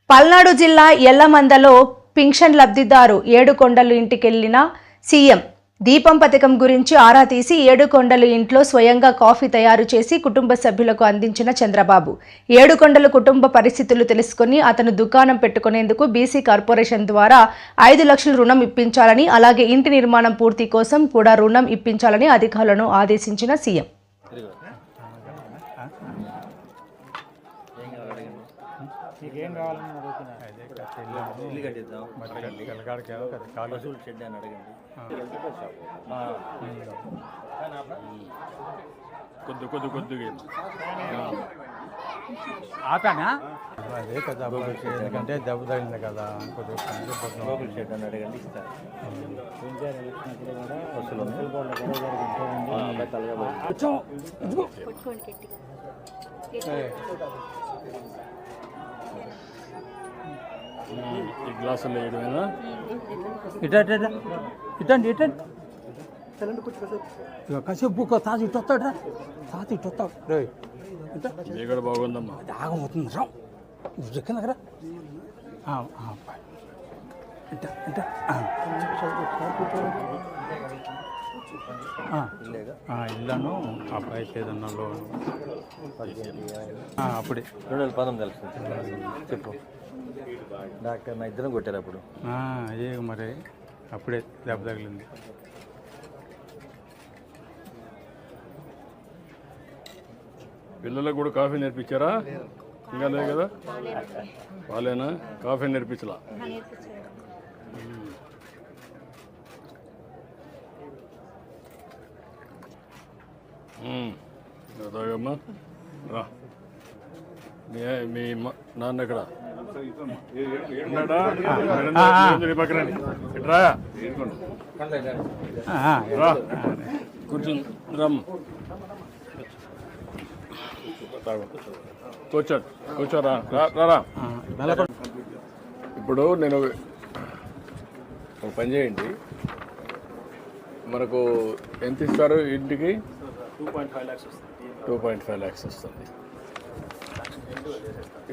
పల్నాడు జిల్లా ఎల్లమందలో పింఛన్ లబ్ధిదారు ఏడుకొండలు ఇంటికెళ్లిన సీఎం దీపం పథకం గురించి ఆరా తీసి ఏడుకొండలు ఇంట్లో స్వయంగా కాఫీ తయారు చేసి కుటుంబ సభ్యులకు అందించిన చంద్రబాబు ఏడుకొండలు కుటుంబ పరిస్థితులు తెలుసుకుని అతను దుకాణం పెట్టుకునేందుకు బీసీ కార్పొరేషన్ ద్వారా 5 లక్షల రుణం ఇప్పించాలని అలాగే ఇంటి నిర్మాణం పూర్తి కోసం కూడా రుణం ఇప్పించాలని అధికారులను ఆదేశించిన సీఎం ఏం కావాలని అడుగుతున్నా ఇల్లు కట్టిద్దాం కాలేజీ షెడ్ అని అడగండి కొద్దిగా ఆపానా అదే కదా ఎందుకంటే దెబ్బ తగిలింది కదా కొద్దిగా షెడ్ అని అడగండి ఇస్తారు ఈ గ్లాసులు వేయడమేనా ఇటండి కాసేపు బుక్ తాత ఇటు వస్తాడా తాత ఇటు వస్తాడు ఇక్కడ బాగుందమ్మా ఆగమవుతుంది రా కింద కదా ఇల్లను అబ్బాయికి ఏదన్నా లోన్ అప్పుడే 2019 చెప్పు డాక్టర్ నా ఇద్దరం కొట్టారు అప్పుడు అదే మరి అప్పుడే దెబ్బ తగిలింది పిల్లలకు కూడా కాఫీ నేర్పించారా ఇంకా లేదు కదా వాళ్ళేనా కాఫీ నేర్పించలా తాగమ్మా రా మీ నాన్న ఎక్కడ పక్కన కూర్చుని రమ్మ కూర్చోరా రారా ఇప్పుడు నేను ఒక పని చేయండి మనకు ఎంత ఇస్తారు ఇంటికి 2.5 lakhs వస్తుంది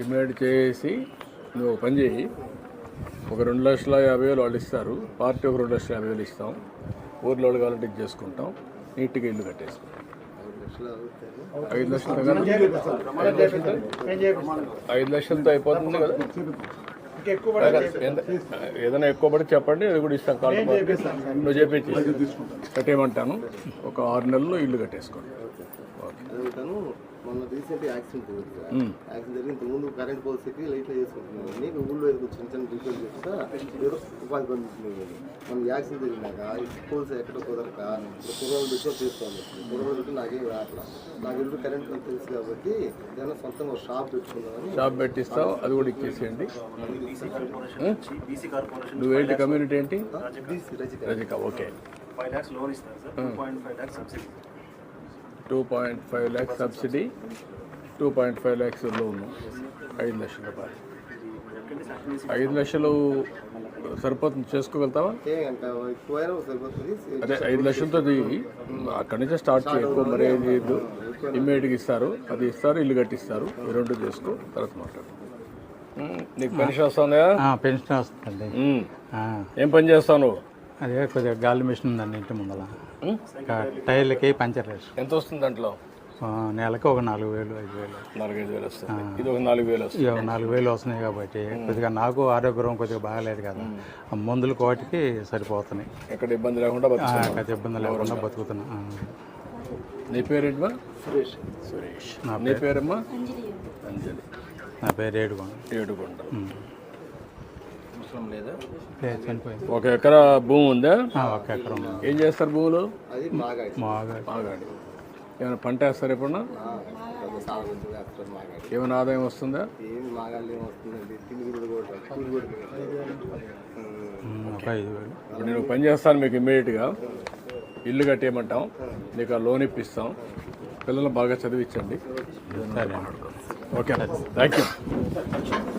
ఇమీడియట్ చేసి నువ్వు ఒక పని చేయి ఒక 2,50,000 వాళ్ళు ఇస్తారు పార్టీ ఒక 2,50,000 ఇస్తాం ఊర్లో కావాలంటే ఇది చేసుకుంటాం నీట్గా ఇల్లు కట్టేసుకుంటాం 5 లక్షలతో అయిపోతుంది కదా ఏదైనా ఎక్కువ పడి చెప్పండి అది కూడా ఇస్తాం కాల్ నువ్వు చెప్పేసి కట్టేయమంటాను ఒక 6 నెలల్లో ఇల్లు కట్టేసుకోండి మొన్న రీసెంట్ యాక్సిడెంట్ జరిగి ఇంతకుముందు కరెంట్ పోల్స్కి లైట్లో చేసుకుంటున్నాను ఊళ్ళో చిన్న చిన్న డీటెయిల్ చేస్తా ఏదో ఉపాధి పొందుతుంది మన యాక్సిడెంట్ జరిగినాక పోల్స్ ఎక్కడ కుదరక కుర్రోలు పెట్టి చేసుకోవాలి కుర్రోలు పెట్టి నాకేం రావట్లా నాకు ఇల్లు కరెంట్ తెలుసు కాబట్టి ఏదైనా సొంతంగా షాప్ పెట్టుకున్నాను షాప్ పెట్టిస్తావు అది కూడా ఇచ్చేసేయండి నువ్వేంటి కమ్యూనిటీ ఏంటి రజిక ఓకే 5 lakhs లోన్ ఇస్తారు sir 2.5 lakhs subsidy 2.5 lakhs subsidy 2.5 lakhs loan 5 లక్షల రూపాయలు 5 లక్షలు సరిపోతుంది చేసుకోగలుగుతావా అదే 5 లక్షలతో అక్కడి నుంచే స్టార్ట్ చేయకు మరి ఏది ఇమ్మీడియట్గా ఇస్తారు అది ఇస్తారు ఇల్లు కట్టిస్తారు ఈ 2 చేసుకో తర్వాత మాట్లాడు నీకు పెన్షన్ వస్తుందా పెన్షన్ వస్తుంది ఏం పని చేస్తావు నువ్వు అదే కొద్దిగా గాలి మిషన్ ఉందండి ఇంటి ముందర టైర్లకి పంచర్ వేసి ఎంత వస్తుంది దాంట్లో నెలకు ఒక 4,000 5,000 వస్తుంది ఇది ఒక 4,000 వస్తుంది 4,000 వస్తున్నాయి కాబట్టి కొద్దిగా నాకు ఆరోగ్యం కొద్దిగా బాగాలేదు కదా మందులు కోటికి సరిపోతున్నాయి ఎక్కడ ఇబ్బంది లేకుండా ఇబ్బంది లేకుండా బతుకుతున్నా నీ పేరేంటమ్మా సురేష్ నీ పేరమ్మా అంజలి నా పేరు ఏడుకొండ చనిపోయింది 1 ఎకరా భూమి ఉందా 1 ఎకరం ఏం చేస్తారు భూములు మాగాడి ఏమైనా పంట వేస్తారు ఎప్పుడన్నా ఏమైనా ఆదాయం వస్తుందా ఇప్పుడు నేను పని చేస్తాను మీకు ఇమ్మీడియట్గా ఇల్లు కట్టేయమంటాం నీకు ఆ లోన్ ఇప్పిస్తాం పిల్లలు బాగా చదివించండి ఓకే థ్యాంక్ యూ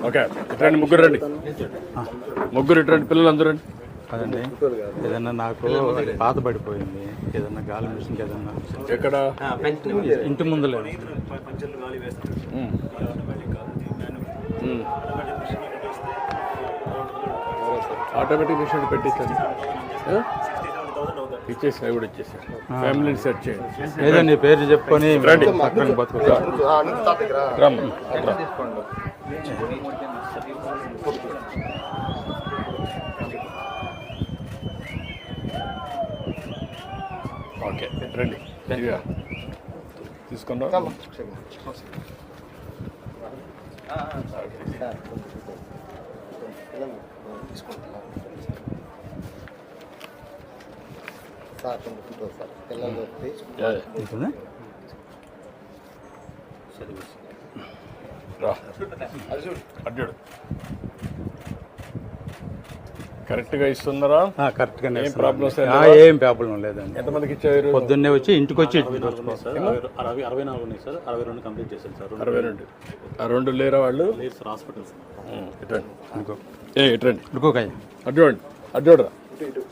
ఓకే ఇట్రండి ముగ్గురు రండి ఇట్రండి పిల్లలు అందరూ రండి కదండి ఏదన్నా నాకు పాత పడిపోయింది ఏదన్నా గాలి మిషన్కి ఏదన్నా ఎక్కడ ఇంటి ముందులే ఆటోమేటిక్ మిషన్ పెట్టించండి. ఇచ్చేసి అవి కూడా ఇచ్చేసి ఫ్యామిలీని సెట్ చేయండి. ఏదో నీ పేరు చెప్పుకొని రండి. పక్కన బతుకుతా. రమ్మ. ఓకే రండి. ఇదిగా తీసుకున్నా. సార్ కొంచెం సార్ పిల్లలు వస్తే ఉంటుందా? రా అడ్డాడు కరెక్ట్గా ఇస్తున్నారా? కరెక్ట్గానే ఏం ప్రాబ్లమ్స్ ఏం ప్రాబ్లం లేదండి. ఎంతమందికి ఇచ్చారు? పొద్దున్నే వచ్చి ఇంటికి వచ్చి 64 ఉన్నాయి సార్. 62 కంప్లీట్ చేశాను సార్. 62. ఆ 2 లేరా వాళ్ళు? లేదు సార్, హాస్పిటల్ సార్. ఇటండి. ఇంకో ఇటండి. ఇంకోకాయ అడ్డోండి. అడ్డోడరా. ఇటు